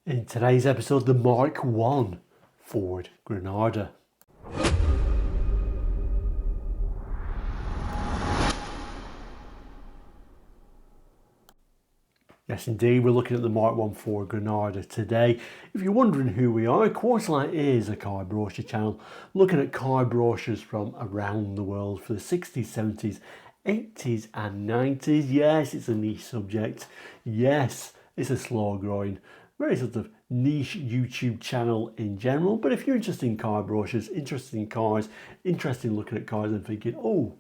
In today's episode, the Mark I Ford Granada. Yes, indeed, we're looking at the Mark I Ford Granada today. If you're wondering who we are, Quarterlight is a car brochure channel looking at car brochures from around the world for the 60s, 70s, 80s and 90s. Yes, it's a niche subject. Yes, it's a slow growing, very sort of niche YouTube channel in general. But if you're interested in car brochures, interested in cars, interested in looking at cars and thinking, oh,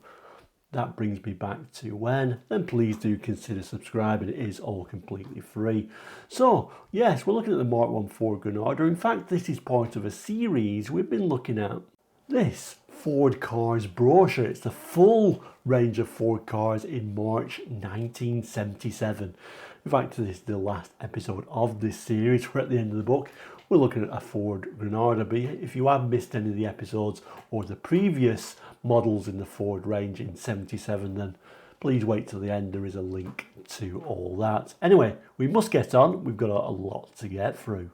that brings me back to when, then please do consider subscribing. It is all completely free. So yes, we're looking at the Mark I Ford Granada. In fact, this is part of a series we've been looking at. This Ford Cars brochure, it's the full range of Ford cars in March 1977. In fact, this is the last episode of this series. We're at the end of the book. We're looking at a Ford Granada. But if you have missed any of the episodes or the previous models in the Ford range in 77, then please wait till the end. There is a link to all that. Anyway, we must get on. We've got a lot to get through.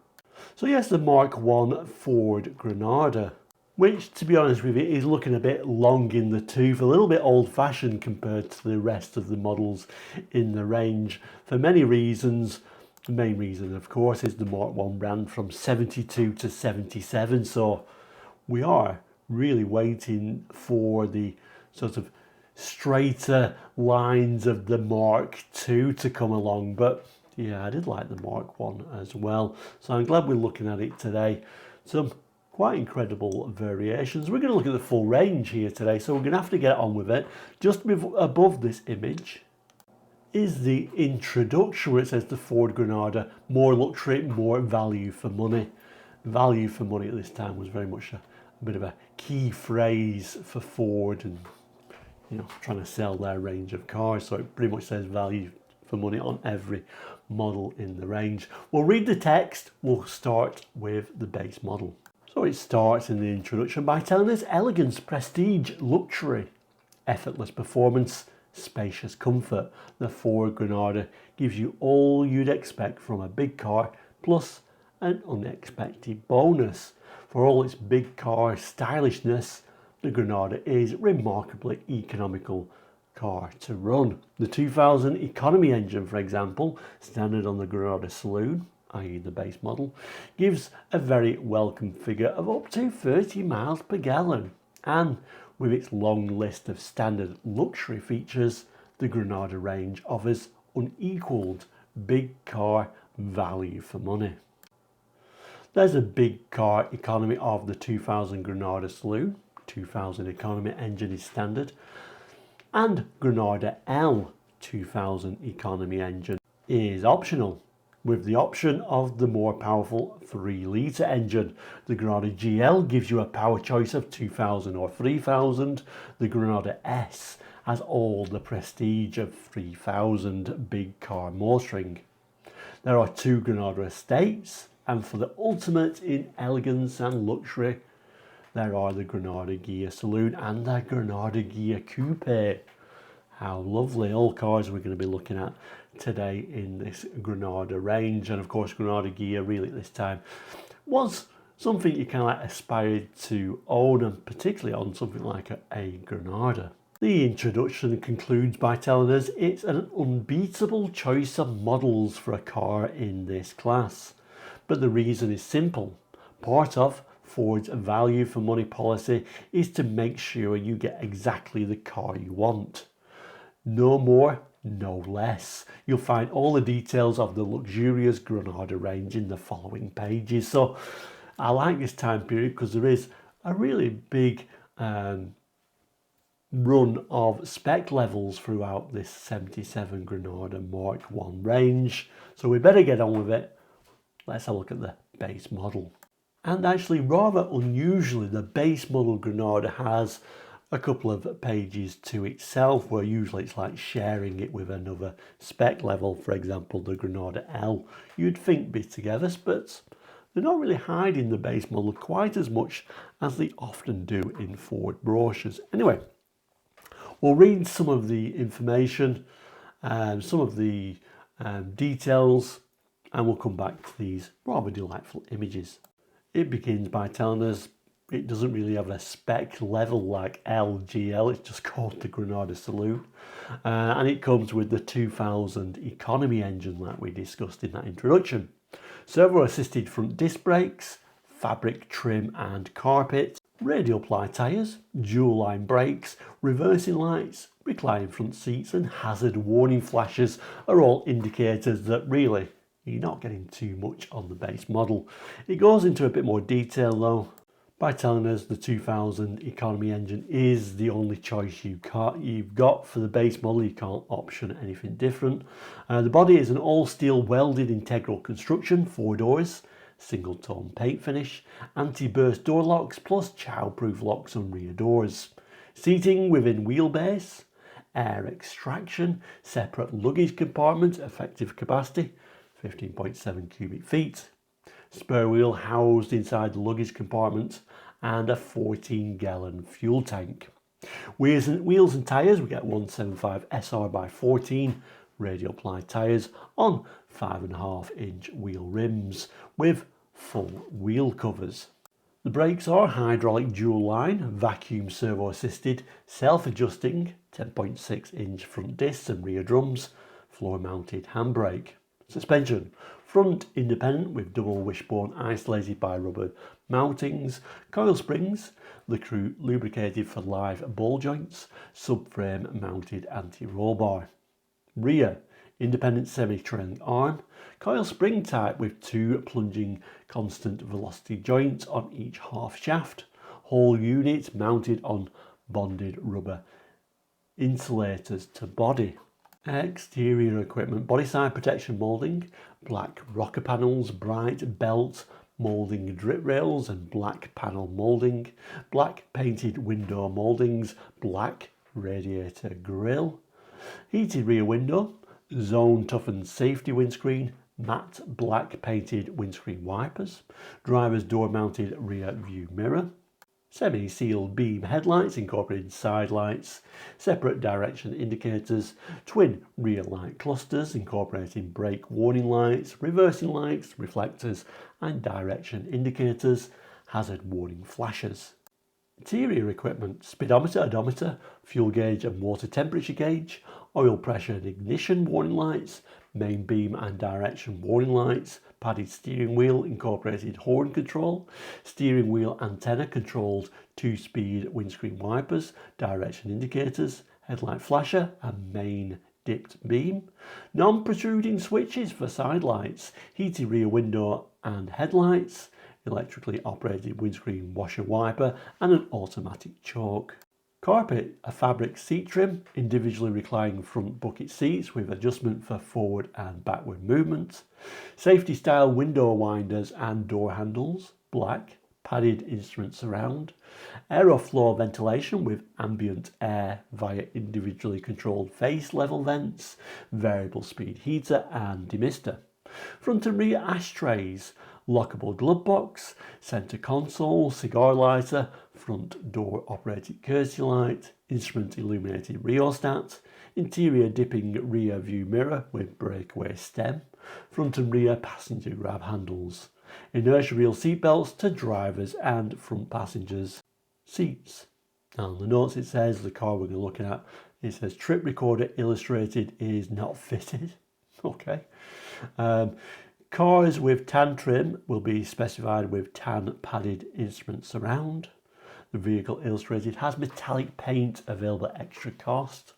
So yes, the Mark I Ford Granada, which, to be honest with you, is looking a bit long in the tooth, a little bit old-fashioned compared to the rest of the models in the range for many reasons. The main reason, of course, is the Mark I ran from 72 to 77, so we are really waiting for the sort of straighter lines of the Mark II to come along. But yeah, I did like the Mark I as well, so I'm glad we're looking at it today. Some quite incredible variations. We're going to look at the full range here today, so we're going to have to get on with it. Just above this image is the introduction where it says the Ford Granada, more luxury, more value for money. Value for money at this time was very much a bit of a key phrase for Ford, and trying to sell their range of cars, so it pretty much says value for money on every model in the range. We'll read the text. We'll start with the base model. So it starts in the introduction by telling us elegance, prestige, luxury, effortless performance, spacious comfort. The Ford Granada gives you all you'd expect from a big car, plus an unexpected bonus. For all its big car stylishness, the Granada is a remarkably economical car to run. The 2000 economy engine, for example, standard on the Granada Saloon, i.e. the base model, gives a very welcome figure of up to 30 miles per gallon. And with its long list of standard luxury features, the Granada range offers unequalled big car value for money. There's a big car economy of the 2000 Granada Saloon. 2000 economy engine is standard, and Granada L 2000 economy engine is optional, with the option of the more powerful 3-litre engine. The Granada GL gives you a power choice of 2000 or 3000. The Granada S has all the prestige of 3000 big car motoring. There are 2 Granada estates, and for the ultimate in elegance and luxury, there are the Granada Ghia Saloon and the Granada Ghia Coupe. How lovely. All cars we're going to be looking at today in this Granada range. And of course, Granada Ghia really at this time was something you kind of like aspired to own, and particularly on something like a Granada. The introduction concludes by telling us it's an unbeatable choice of models for a car in this class. But the reason is simple. Part of Ford's value for money policy is to make sure you get exactly the car you want. No more, no less. You'll find all the details of the luxurious Granada range in the following pages. So I like this time period because there is a really big run of spec levels throughout this 77 Granada Mark I range. So we better get on with it. Let's have a look at the base model. And actually, rather unusually, the base model Granada has a couple of pages to itself, where usually it's like sharing it with another spec level. For example, the Granada L, you'd think be together, but they're not really hiding the base model quite as much as they often do in Ford brochures. Anyway, we'll read some of the information and some of the details and we'll come back to these rather delightful images. It begins by telling us it doesn't really have a spec level like LGL, it's just called the Granada Saloon. And it comes with the 2000 economy engine like we discussed in that introduction. Servo assisted front disc brakes, fabric trim and carpet, radial ply tyres, dual line brakes, reversing lights, reclining front seats and hazard warning flashes are all indicators that really you're not getting too much on the base model. It goes into a bit more detail though by telling us the 2000 economy engine is the only choice you've got for the base model. You can't option anything different. The body is an all steel welded integral construction, 4 doors, single tone paint finish, anti-burst door locks plus child-proof locks on rear doors. Seating within wheelbase, air extraction, separate luggage compartment, effective capacity 15.7 cubic feet. Spare wheel housed inside the luggage compartment and a 14-gallon fuel tank. Wheels and tyres, we get 175 SR by 14 radial ply tyres on 5.5-inch wheel rims with full wheel covers. The brakes are hydraulic dual line, vacuum servo assisted, self-adjusting 10.6-inch front discs and rear drums, floor mounted handbrake. Suspension, front independent with double wishbone isolated by rubber mountings, coil springs, lubricated for live ball joints, subframe mounted anti-roll bar. Rear, independent semi-trailing arm, coil spring type with 2 plunging constant velocity joints on each half shaft, whole unit mounted on bonded rubber insulators to body. Exterior equipment, body side protection moulding, black rocker panels, bright belt moulding drip rails and black panel moulding, black painted window mouldings, black radiator grille, heated rear window, zone toughened safety windscreen, matte black painted windscreen wipers, driver's door mounted rear view mirror, semi-sealed beam headlights incorporating side lights, separate direction indicators, twin rear light clusters incorporating brake warning lights, reversing lights, reflectors and direction indicators, hazard warning flashes. Interior equipment, speedometer, odometer, fuel gauge and water temperature gauge, oil pressure and ignition warning lights, main beam and direction warning lights, padded steering wheel incorporated horn control, steering wheel antenna controlled 2-speed windscreen wipers, direction indicators, headlight flasher and main dipped beam, non-protruding switches for side lights, heated rear window and headlights, electrically operated windscreen washer wiper and an automatic choke. Carpet, a fabric seat trim, individually reclining front bucket seats with adjustment for forward and backward movement. Safety style window winders and door handles, black, padded instrument surround. Aeroflow ventilation with ambient air via individually controlled face level vents, variable speed heater and demister. Front and rear ashtrays, lockable glove box, centre console, cigar lighter, front door operated courtesy light, instrument illuminated rheostat, interior dipping rear view mirror with breakaway stem, front and rear passenger grab handles, inertia reel seat belts to drivers and front passengers seats. Now on the notes it says the car we're looking at, it says trip recorder illustrated is not fitted. Okay. Cars with tan trim will be specified with tan padded instrument surround. The vehicle illustrated has metallic paint available at extra cost.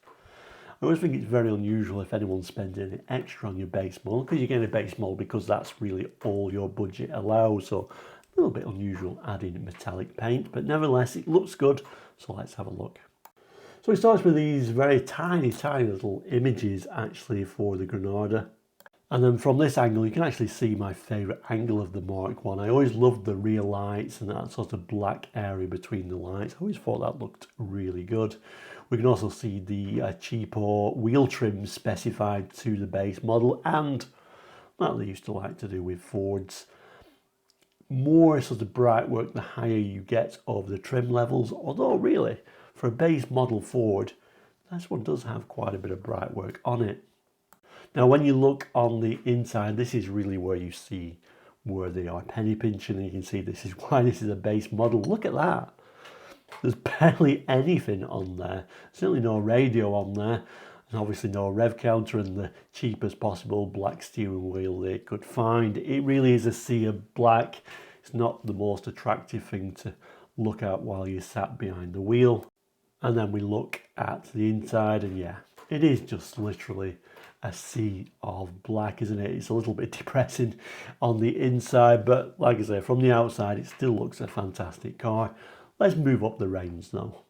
I always think it's very unusual if anyone spends any extra on your base model, because you're getting a base model because that's really all your budget allows. So a little bit unusual adding metallic paint, but nevertheless it looks good. So let's have a look. So it starts with these very tiny little images actually for the Granada. And then from this angle, you can actually see my favourite angle of the Mark 1. I always loved the rear lights and that sort of black area between the lights. I always thought that looked really good. We can also see the cheapo wheel trim specified to the base model, and that they used to like to do with Fords. More sort of bright work the higher you get over the trim levels, although really for a base model Ford, this one does have quite a bit of bright work on it. Now when you look on the inside, this is really where you see where they are penny pinching, and you can see this is why this is a base model. Look at that. There's barely anything on there. Certainly no radio on there. And obviously no rev counter, and the cheapest possible black steering wheel they could find. It really is a sea of black. It's not the most attractive thing to look at while you're sat behind the wheel. And then we look at the inside, and yeah, it is just literally a sea of black, isn't it? It's a little bit depressing on the inside, but like I say, from the outside it still looks a fantastic car. Let's move up the range though.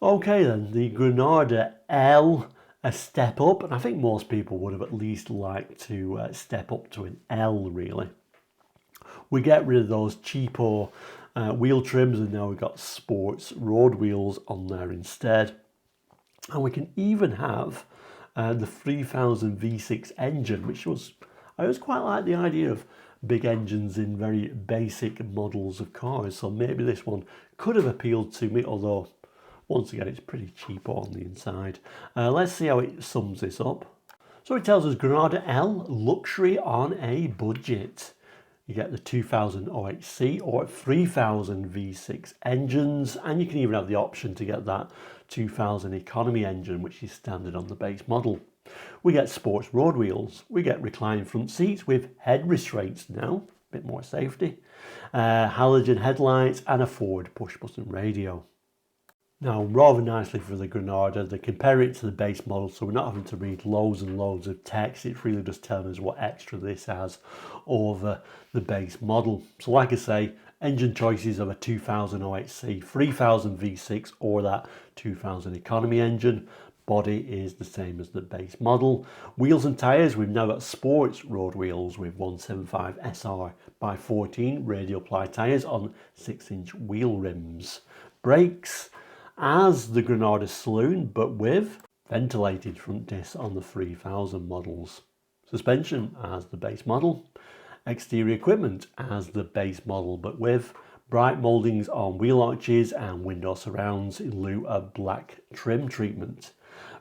Okay then, the Granada L, a step up, and I think most people would have at least liked to step up to an L really. We get rid of those cheapo wheel trims, and now we've got sports road wheels on there instead. And we can even have the 3000 V6 engine, which I always quite like the idea of big engines in very basic models of cars, so maybe this one could have appealed to me, although once again it's pretty cheap on the inside. Let's see how it sums this up. So it tells us Granada L, luxury on a budget. You get the 2000 OHC or 3000 V6 engines, and you can even have the option to get that 2000 economy engine, which is standard on the base model. We get sports road wheels, we get reclining front seats with head restraints now, a bit more safety, halogen headlights, and a Ford push button radio. Now, rather nicely for the Granada, they compare it to the base model, so we're not having to read loads and loads of text. It's really just telling us what extra this has over the base model. So like I say, engine choices of a 2000 OHC, 3000 V6 or that 2000 economy engine. Body is the same as the base model. Wheels and tyres, we've now got sports road wheels with 175 SR by 14 radial ply tyres on 6-inch wheel rims. Brakes, as the Granada Saloon, but with ventilated front discs on the 3000 models. Suspension as the base model. Exterior equipment as the base model, but with bright mouldings on wheel arches and window surrounds in lieu of black trim treatment.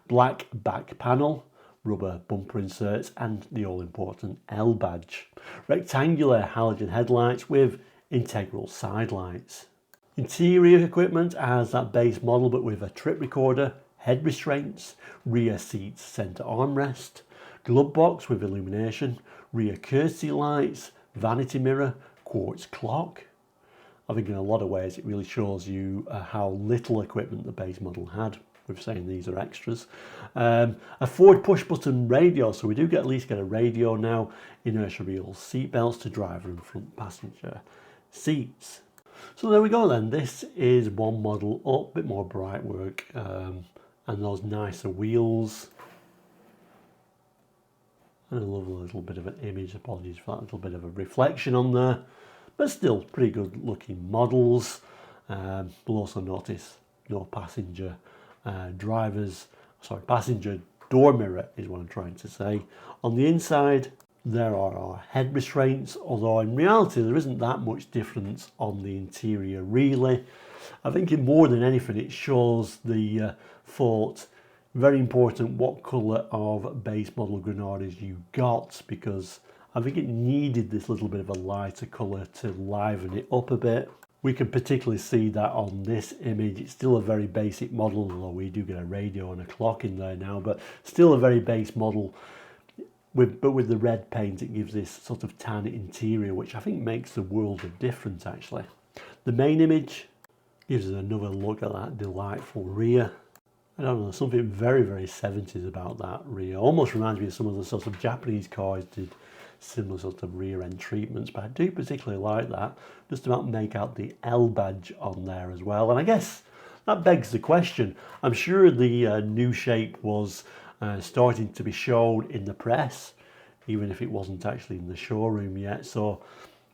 Black back panel, rubber bumper inserts, and the all-important L badge. Rectangular halogen headlights with integral side lights. Interior equipment as that base model, but with a trip recorder, head restraints, rear seats centre armrest, glove box with illumination, rear courtesy lights, vanity mirror, quartz clock. I think in a lot of ways it really shows you how little equipment the base model had. We're saying these are extras. A Ford push button radio, so we do at least get a radio now. Inertia wheel seat belts to driver and front passenger seats. So there we go then, this is one model up, a bit more bright work and those nicer wheels. And I love a little bit of an image, apologies for that little bit of a reflection on there, but still pretty good looking models. We'll also notice no passenger passenger door mirror is what I'm trying to say. On the inside, there are our head restraints, although in reality there isn't that much difference on the interior really. I think more than anything it shows the thought, very important, what colour of base model Granadas you got, because I think it needed this little bit of a lighter colour to liven it up a bit. We can particularly see that on this image. It's still a very basic model, although we do get a radio and a clock in there now, but still a very base model. But with the red paint, it gives this sort of tan interior, which I think makes the world of difference actually. The main image gives us another look at that delightful rear. I don't know, something very, very 70s about that rear. Almost reminds me of some of the sort of Japanese cars did similar sort of rear end treatments, but I do particularly like that. Just about make out the L badge on there as well. And I guess that begs the question. I'm sure the new shape was starting to be shown in the press, even if it wasn't actually in the showroom yet. So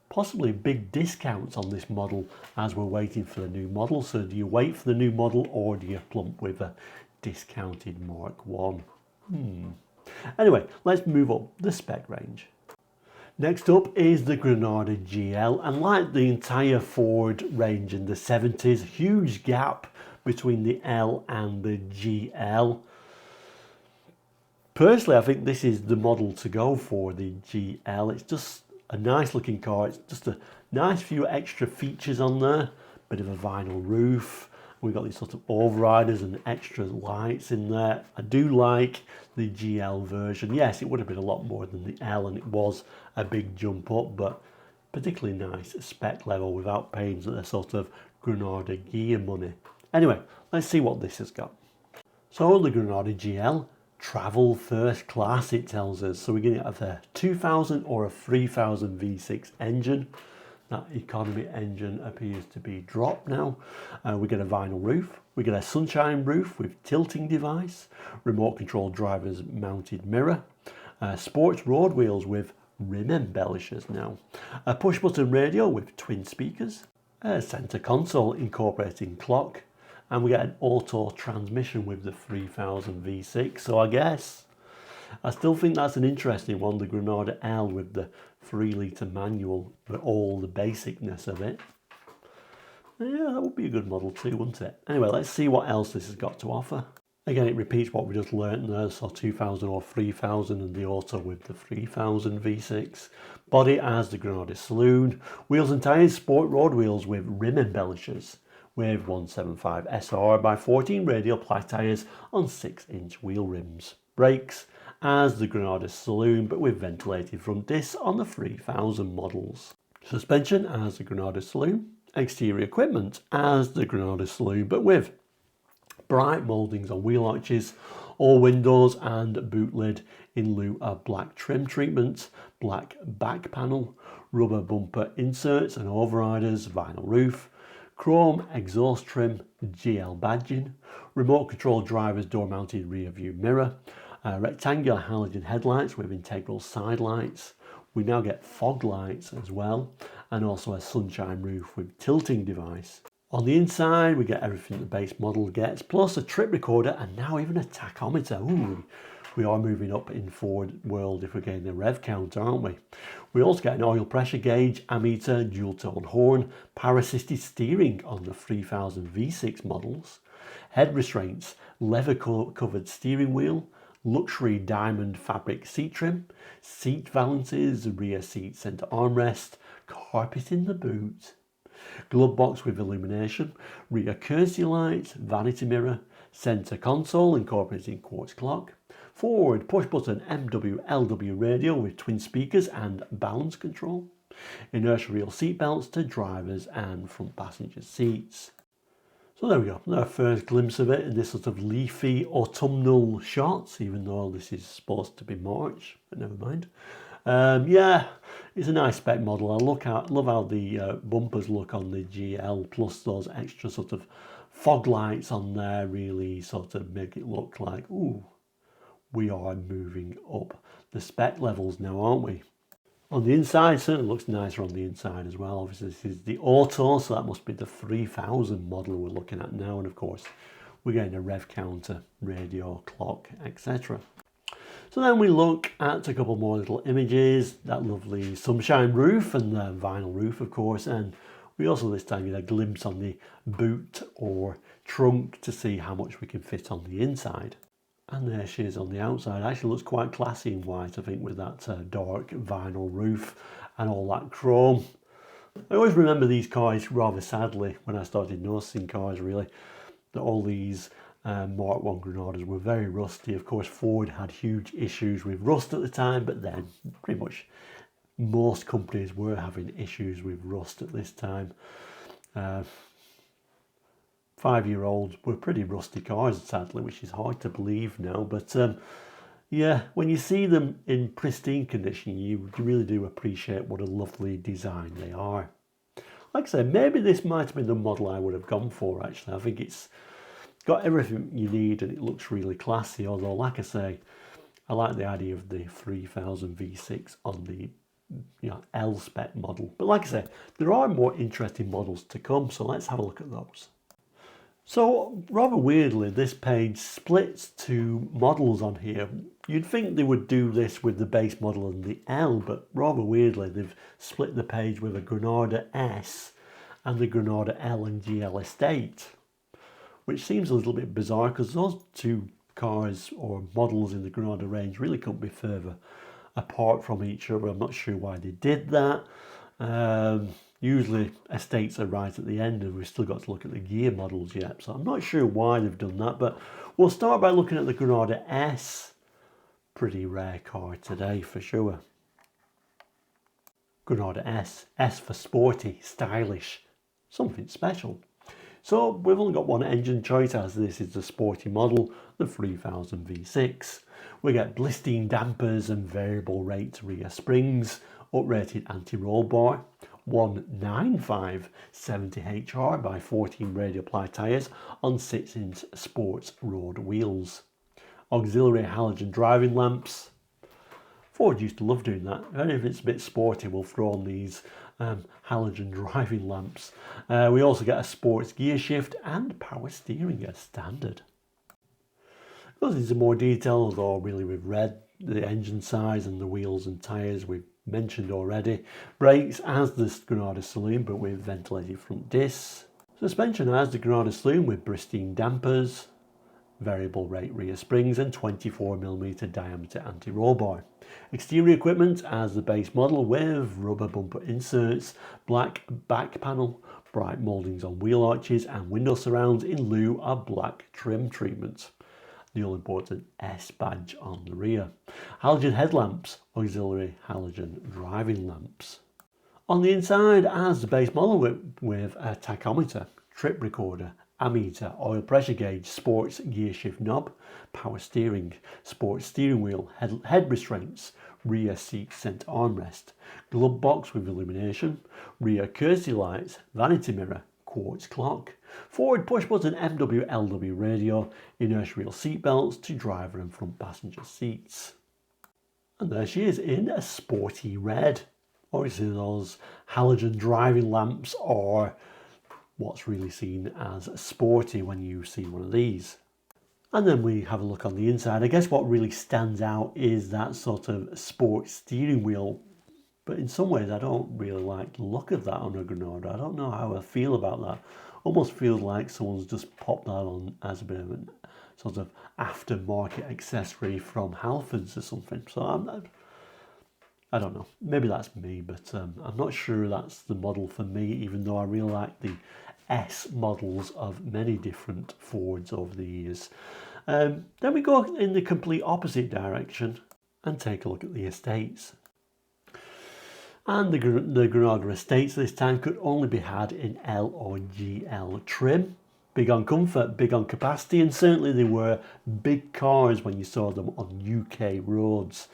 possibly big discounts on this model as we're waiting for the new model. So do you wait for the new model, or do you plump with a discounted Mark 1? Anyway, let's move up the spec range. Next up is the Granada GL, and like the entire Ford range in the 70s, huge gap between the L and the GL. Personally, I think this is the model to go for, the GL. It's just a nice looking car. It's just a nice few extra features on there. Bit of a vinyl roof. We've got these sort of overriders and extra lights in there. I do like the GL version. Yes, it would have been a lot more than the L, and it was a big jump up, but particularly nice spec level without paying the sort of Granada Ghia money. Anyway, let's see what this has got. So the Granada GL, travel first class, it tells us. So we're going to have a 2000 or a 3000 V6 engine. That economy engine appears to be dropped now. We get a vinyl roof. We get a sunshine roof with tilting device, remote control driver's mounted mirror, sports road wheels with rim embellishers now, a push button radio with twin speakers, a center console incorporating clock, and we get an auto transmission with the 3000 V6. So I still think that's an interesting one, the Granada L with the 3-litre manual, but all the basicness of it. Yeah, that would be a good model too, wouldn't it? Anyway, let's see what else this has got to offer. Again, it repeats what we just learnt there, so 2000 or 3000 and the auto with the 3000 V6. Body as the Granada Saloon. Wheels and tyres, sport road wheels with rim embellishers with 175 SR by 14 radial ply tyres on 6-inch wheel rims. Brakes as the Granada Saloon, but with ventilated front discs on the 3000 models. Suspension as the Granada Saloon. Exterior equipment as the Granada Saloon, but with bright mouldings on wheel arches, all windows and boot lid in lieu of black trim treatment, black back panel, rubber bumper inserts and overriders, vinyl roof, chrome exhaust trim, GL badging, remote control driver's door mounted rear view mirror, rectangular halogen headlights with integral side lights. We now get fog lights as well, and also a sunshine roof with tilting device. On the inside, we get everything the base model gets, plus a trip recorder and now even a tachometer. Ooh, we are moving up in Ford world if we're getting a rev counter, aren't we? We also get an oil pressure gauge, ammeter, dual tone horn, power assisted steering on the 3000 V6 models, head restraints, leather covered steering wheel, luxury diamond fabric seat trim, seat valances, rear seat centre armrest, carpet in the boot, glove box with illumination, rear courtesy lights, vanity mirror, centre console incorporating quartz clock, forward push button MW/LW radio with twin speakers and balance control, inertia reel seat belts to drivers and front passenger seats. So there we go, our first glimpse of it in this sort of leafy autumnal shots, even though this is supposed to be March, but never mind. Yeah, it's a nice spec model. I love how the bumpers look on the GL, plus those extra sort of fog lights on there really sort of make it look like, ooh, we are moving up the spec levels now, aren't we? On the inside, certainly looks nicer on the inside as well. Obviously, this is the auto, so that must be the 3000 model we're looking at now. And of course, we're getting a rev counter, radio, clock, etc. So then we look at a couple more little images, that lovely sunshine roof and the vinyl roof, of course. And we also this time get a glimpse on the boot or trunk to see how much we can fit on the inside. And there she is on the outside. Actually looks quite classy in white, I think, with that dark vinyl roof and all that chrome. I always remember these cars rather sadly when I started noticing cars, really, that all these Mark 1 Granadas were very rusty. Of course, Ford had huge issues with rust at the time, but then pretty much most companies were having issues with rust at this time. 5-year-olds were pretty rusty cars, sadly, which is hard to believe now. But yeah, when you see them in pristine condition, you really do appreciate what a lovely design they are. Like I said, maybe this might have been the model I would have gone for, actually. I think it's got everything you need and it looks really classy. Although, like I say, I like the idea of the 3000 V6 on the L spec model. But like I say, there are more interesting models to come, so let's have a look at those. So rather weirdly, this page splits two models on here. You'd think they would do this with the base model and the L, but rather weirdly, they've split the page with a Granada S and the Granada L and GL estate, which seems a little bit bizarre because those two cars or models in the Granada range really couldn't be further apart from each other. I'm not sure why they did that. Usually estates are right at the end and we've still got to look at the Ghia models yet, so I'm not sure why they've done that, but we'll start by looking at the Granada S. Pretty rare car today for sure. Granada S. S for sporty, stylish, something special. So we've only got one engine choice, as this is the sporty model, the 3000 V6. We get blistering dampers and variable rate rear springs, uprated anti-roll bar, 195 70HR by 14 radial ply tyres on 6-inch sports road wheels. Auxiliary halogen driving lamps. Ford used to love doing that. And if it's a bit sporty, we'll throw on these halogen driving lamps. We also get a sports gear shift and power steering as standard. Goes into more detail, although really we've read the engine size and the wheels and tyres we've mentioned already. Brakes as the Granada Saloon but with ventilated front discs. Suspension as the Granada Saloon with pristine dampers, variable rate rear springs and 24mm diameter anti-roll bar. Exterior equipment as the base model with rubber bumper inserts, black back panel, bright mouldings on wheel arches and window surrounds in lieu of black trim treatment. The all-important S badge on the rear. Halogen headlamps, auxiliary halogen driving lamps. On the inside as the base model with a tachometer, trip recorder, ammeter, oil pressure gauge, sports gear shift knob, power steering, sports steering wheel, head restraints, rear seat center armrest, glove box with illumination, rear courtesy lights, vanity mirror, quartz clock, forward push button MW/LW radio, inertial seat belts to driver and front passenger seats. And there she is in a sporty red. Obviously those halogen driving lamps are what's really seen as sporty when you see one of these. And then we have a look on the inside. I guess what really stands out is that sort of sports steering wheel, but in some ways I don't really like the look of that on a Granada. I don't know how I feel about that. Almost feels like someone's just popped that on as a bit of an sort of aftermarket accessory from Halfords or something. So I don't know, maybe that's me, but I'm not sure that's the model for me, even though I really like the S models of many different Fords over the years. Then we go in the complete opposite direction and take a look at the estates. And the Granada estates this time could only be had in L or GL trim. Big on comfort, big on capacity, and certainly they were big cars when you saw them on UK roads.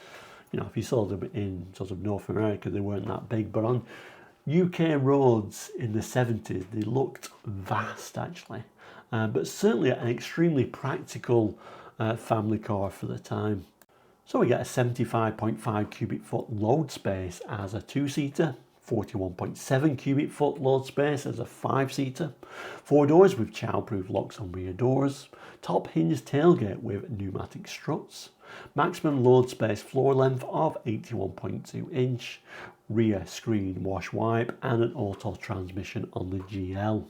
You know, if you saw them in sort of North America, they weren't that big, but on UK roads in the 70s, they looked vast actually. But certainly an extremely practical family car for the time. So we get a 75.5 cubic foot load space as a 2-seater, 41.7 cubic foot load space as a 5-seater, 4 doors with child-proof locks on rear doors, top hinged tailgate with pneumatic struts, maximum load space floor length of 81.2 inch, rear screen wash wipe and an auto transmission on the GL.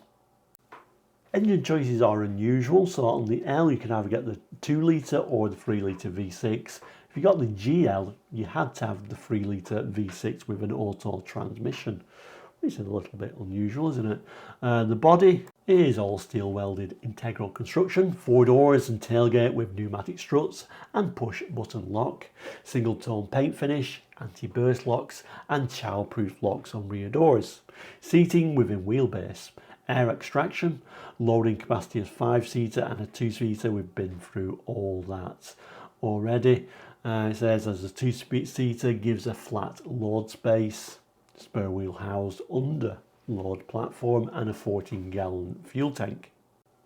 Engine choices are unusual, so on the L you can either get the 2-litre or the 3-litre V6. If you got the GL, you had to have the 3-litre V6 with an auto transmission, which is a little bit unusual, isn't it? The body is all steel welded integral construction, 4 doors and tailgate with pneumatic struts and push button lock, single tone paint finish, anti-burst locks and child-proof locks on rear doors, seating within wheelbase, air extraction, loading capacity as 5-seater and a 2-seater. We've been through all that already. It says as a 2-seater gives a flat load space, spare wheel housed under load platform and a 14-gallon fuel tank.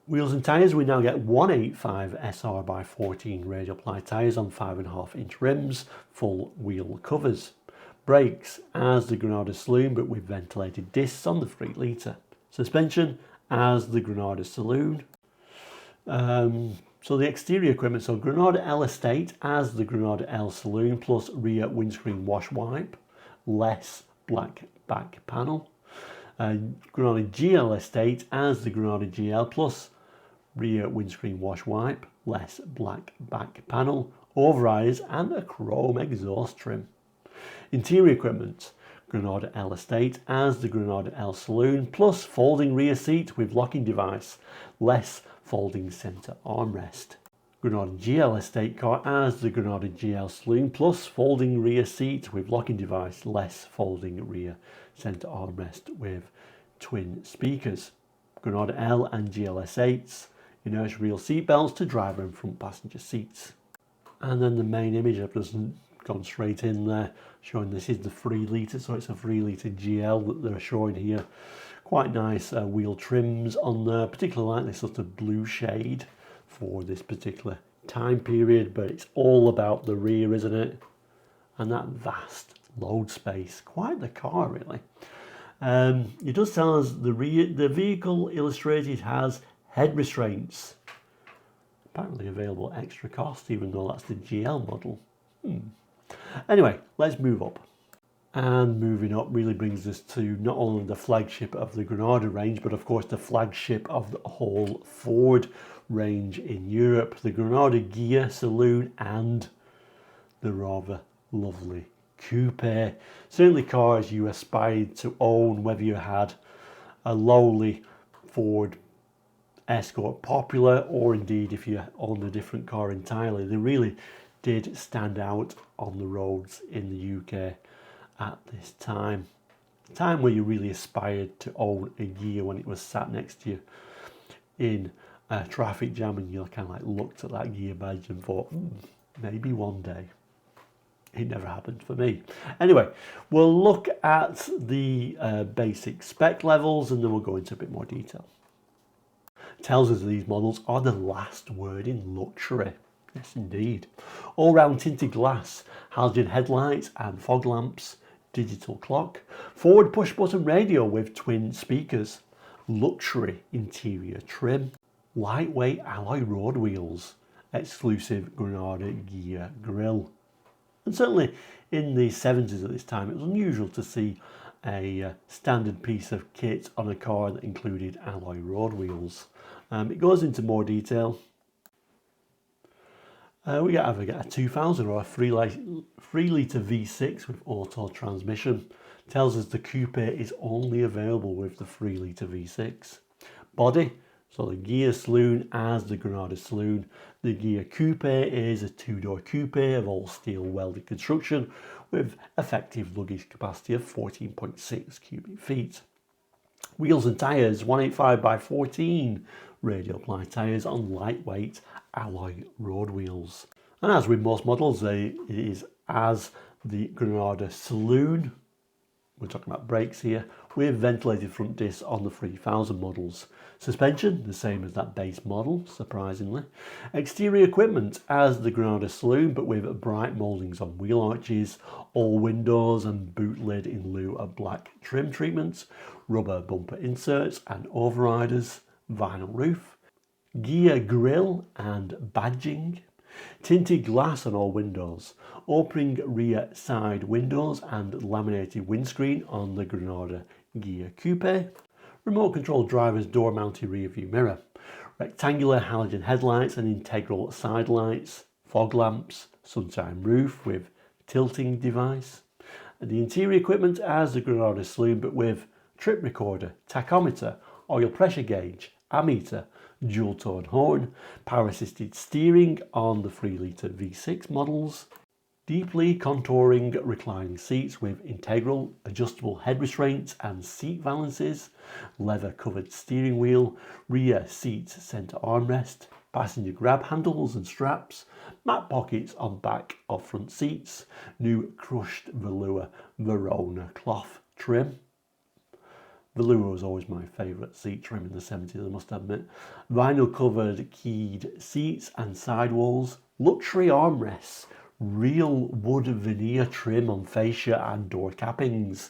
Wheels and tyres, we now get 185 SR by 14 radial ply tyres on 5.5-inch rims, full wheel covers. Brakes as the Granada Saloon but with ventilated discs on the 3-litre. Suspension as the Granada Saloon. So the exterior equipment, so Granada L estate as the Granada L Saloon plus rear windscreen wash wipe, less black back panel. Granada GL estate as the Granada GL plus rear windscreen wash wipe, less black back panel, overriders and a chrome exhaust trim. Interior equipment, Granada L estate as the Granada L saloon, plus folding rear seat with locking device, less folding centre armrest. Granada GL estate car as the Granada GL saloon, plus folding rear seat with locking device, less folding rear centre armrest with twin speakers. Granada L and GL S8s, inertial reel seat belts to driver and front passenger seats. And then the main image, I've just gone straight in there, showing this is the 3 litre, so it's a 3 litre GL that they're showing here. Quite nice wheel trims on there, particularly like this sort of blue shade for this particular time period, but it's all about the rear, isn't it? And that vast load space, quite the car really. It does tell us the vehicle illustrated has head restraints, apparently available at extra cost, even though that's the GL model. Anyway, let's move up. And moving up really brings us to not only the flagship of the Granada range, but of course the flagship of the whole Ford range in Europe, the Granada Ghia saloon and the rather lovely coupe. Certainly cars you aspired to own, whether you had a lowly Ford Escort Popular or indeed if you owned a different car entirely. They really did stand out on the roads in the UK at this time. A time where you really aspired to own a Ghia when it was sat next to you in a traffic jam and you kind of like looked at that Ghia badge and thought, maybe one day. It never happened for me. Anyway, we'll look at the basic spec levels and then we'll go into a bit more detail. It tells us these models are the last word in luxury. Yes, indeed. All-round tinted glass, halogen headlights and fog lamps, digital clock, forward push-button radio with twin speakers, luxury interior trim, lightweight alloy road wheels, exclusive Granada Ghia grille. And certainly in the 70s at this time, it was unusual to see a standard piece of kit on a car that included alloy road wheels. It goes into more detail. We either get a 2000 or a 3 litre V6 with auto transmission. Tells us the coupe is only available with the 3 litre V6. Body, so the Ghia saloon as the Granada saloon. The Ghia coupe is a 2-door coupe of all steel welded construction with effective luggage capacity of 14.6 cubic feet. Wheels and tyres, 185 by 14 radial ply tyres on lightweight alloy road wheels. And as with most models, it is as the Granada saloon. We're talking about brakes here, with ventilated front discs on the 3000 models. Suspension, the same as that base model, surprisingly. Exterior equipment as the Granada saloon, but with bright mouldings on wheel arches, all windows and boot lid in lieu of black trim treatments, rubber bumper inserts and overriders, vinyl roof, Ghia grille and badging, tinted glass on all windows, opening rear side windows and laminated windscreen on the Granada Ghia coupe, remote control driver's door mounted rear view mirror, rectangular halogen headlights and integral side lights, fog lamps, sunshine roof with tilting device, and the interior equipment as the Granada saloon but with trip recorder, tachometer, oil pressure gauge, ammeter, dual tone horn, power assisted steering on the 3 litre V6 models, deeply contouring reclining seats with integral adjustable head restraints and seat valances, leather covered steering wheel, rear seat centre armrest, passenger grab handles and straps, mat pockets on back of front seats, new crushed velour Verona cloth trim. Velour was always my favourite seat trim in the 70s, I must admit. Vinyl covered keyed seats and sidewalls, luxury armrests, real wood veneer trim on fascia and door cappings,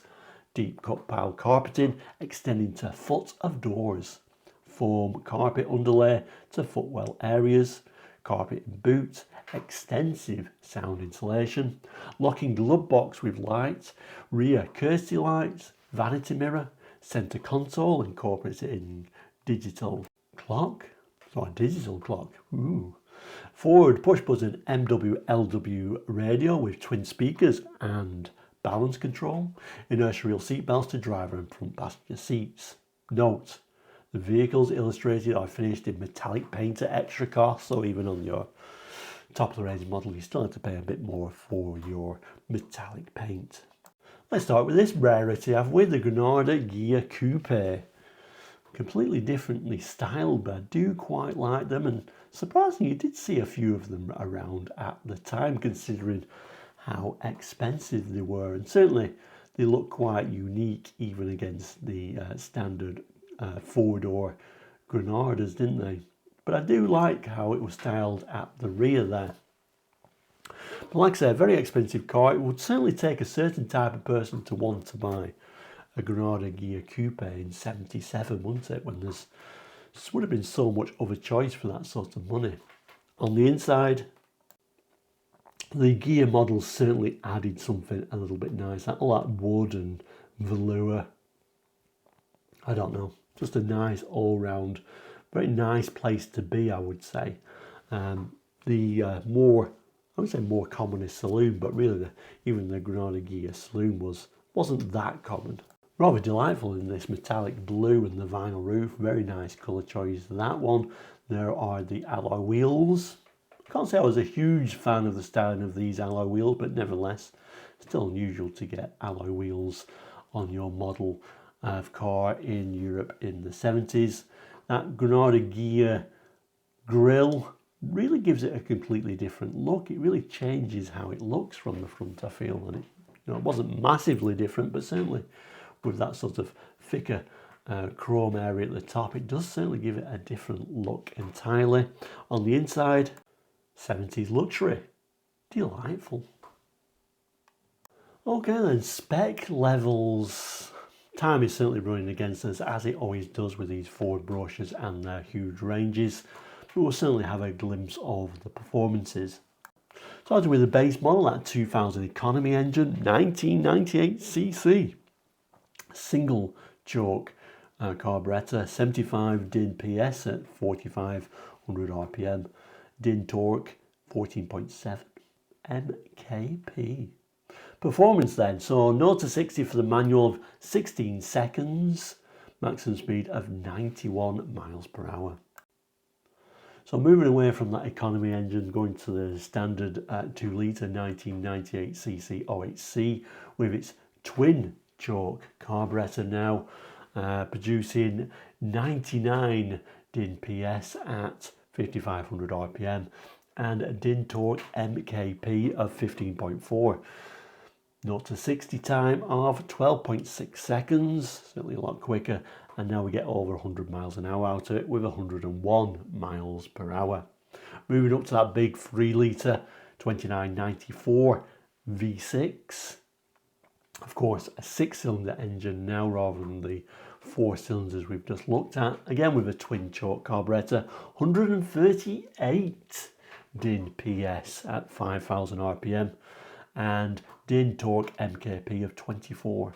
deep cut pile carpeting extending to foot of doors, foam carpet underlay to footwell areas, carpet and boot, extensive sound insulation, locking glove box with light, rear courtesy lights, vanity mirror, centre console incorporating digital clock. So a digital clock. Ooh. Ford push button MWLW radio with twin speakers and balance control. Inertial seat belts to driver and front passenger seats. Note, the vehicles illustrated are finished in metallic paint at extra cost, so even on your top of the range model you still have to pay a bit more for your metallic paint. Let's start with this rarity I've with the Granada Ghia Coupe. Completely differently styled, but I do quite like them, and surprisingly you did see a few of them around at the time considering how expensive they were, and certainly they look quite unique even against the standard four-door Granadas, didn't they? But I do like how it was styled at the rear there. But like I said, a very expensive car. It would certainly take a certain type of person to want to buy a Granada Ghia Coupe in 77, wouldn't it? When there's would have been so much other choice for that sort of money. On the inside, the Ghia models certainly added something a little bit nice. All that wood and velour. I don't know. Just a nice all-round, very nice place to be, I would say. I would say more common is saloon, but really even the Granada Ghia saloon wasn't that common. Rather delightful in this metallic blue and the vinyl roof. Very nice colour choice. That one. There are the alloy wheels. I can't say I was a huge fan of the styling of these alloy wheels, but nevertheless, still unusual to get alloy wheels on your model of car in Europe in the 70s. That Granada Ghia grille really gives it a completely different look. It really changes how it looks from the front, I feel. And it wasn't massively different, but certainly with that sort of thicker chrome area at the top, it does certainly give it a different look entirely. On the inside, 70s luxury. Delightful. Okay then, spec levels. Time is certainly running against us, as it always does with these Ford brochures and their huge ranges. But we'll certainly have a glimpse of the performances. Starting with the base model, that 2000 economy engine, 1998cc. Single choke carburettor, 75 din PS at 4500 RPM. Din torque, 14.7 mpp. Performance then, so 0 to 60 for the manual of 16 seconds, maximum speed of 91 miles per hour. So moving away from that economy engine, going to the standard 2 litre 1998cc OHC with its twin choke carburettor now, producing 99 din PS at 5500 RPM and a din torque MKP of 15.4. 0 to 60 time of 12.6 seconds, certainly a lot quicker, and now we get over 100 miles an hour out of it with 101 miles per hour. Moving up to that big 3 litre 2994 V6. Of course, a 6-cylinder engine now rather than the 4 cylinders we've just looked at. Again with a twin choke carburettor, 138 din PS at 5000 RPM and din torque MKP of 24.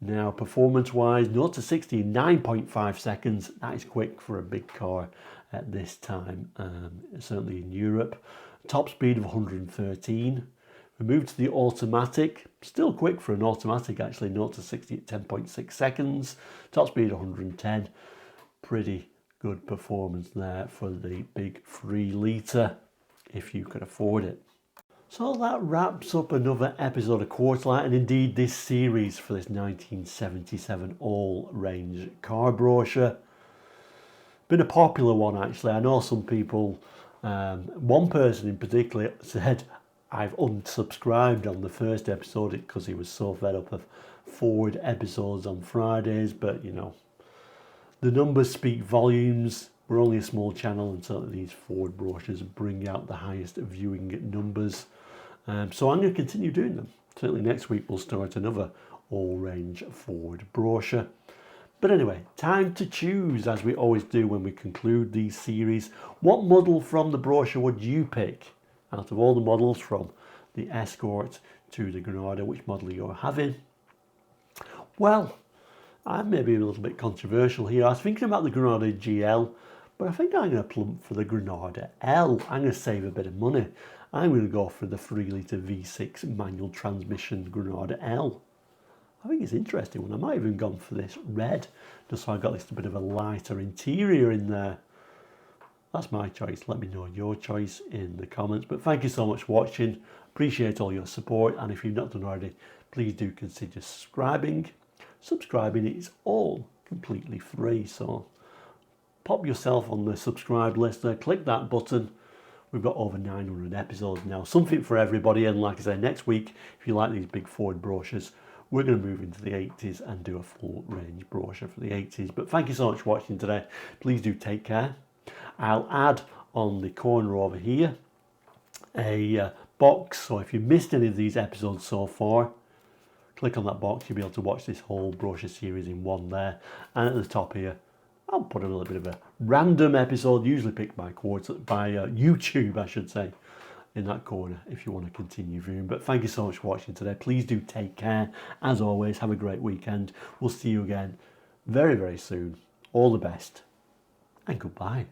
Now performance wise, 0 to 60 in 9.5 seconds. That is quick for a big car at this time, certainly in Europe. Top speed of 113. We move to the automatic, still quick for an automatic actually, 0 to 60 at 10.6 seconds. Top speed 110. Pretty good performance there for the big 3 litre if you could afford it. So that wraps up another episode of Quarterlight, and indeed this series for this 1977 all-range car brochure. Been a popular one actually. I know some people, one person in particular said, I've unsubscribed on the first episode because he was so fed up of Ford episodes on Fridays, but you know, the numbers speak volumes. We're only a small channel, and certainly these Ford brochures bring out the highest viewing numbers. So I'm going to continue doing them. Certainly next week we'll start another all-range Ford brochure. But anyway, time to choose, as we always do when we conclude these series. What model from the brochure would you pick? Out of all the models from the Escort to the Granada, which model you're having? Well, I may be a little bit controversial here. I was thinking about the Granada GL, but But I think I'm going to plump for the Granada L. I'm going to save a bit of money. I'm going to go for the 3-litre V6 manual transmission Granada L. I think it's an interesting one. I might have even gone for this red, just so I got this bit of a lighter interior in there. That's my choice. Let me know your choice in the comments. But thank you so much for watching. Appreciate all your support. And if you've not done already, please do consider subscribing. Subscribing is all completely free. So pop yourself on the subscribe list there. Click that button. We've got over 900 episodes now. Something for everybody. And like I say, next week, if you like these big Ford brochures, we're going to move into the 80s and do a full range brochure for the 80s. But thank you so much for watching today. Please do take care. I'll add on the corner over here a box, so if you missed any of these episodes so far, click on that box. You'll be able to watch this whole brochure series in one there. And at the top here, I'll put a little bit of a random episode, usually picked by YouTube, I should say, in that corner if you want to continue viewing. But thank you so much for watching today. Please do take care. As always, have a great weekend. We'll see you again very, very soon. All the best and goodbye.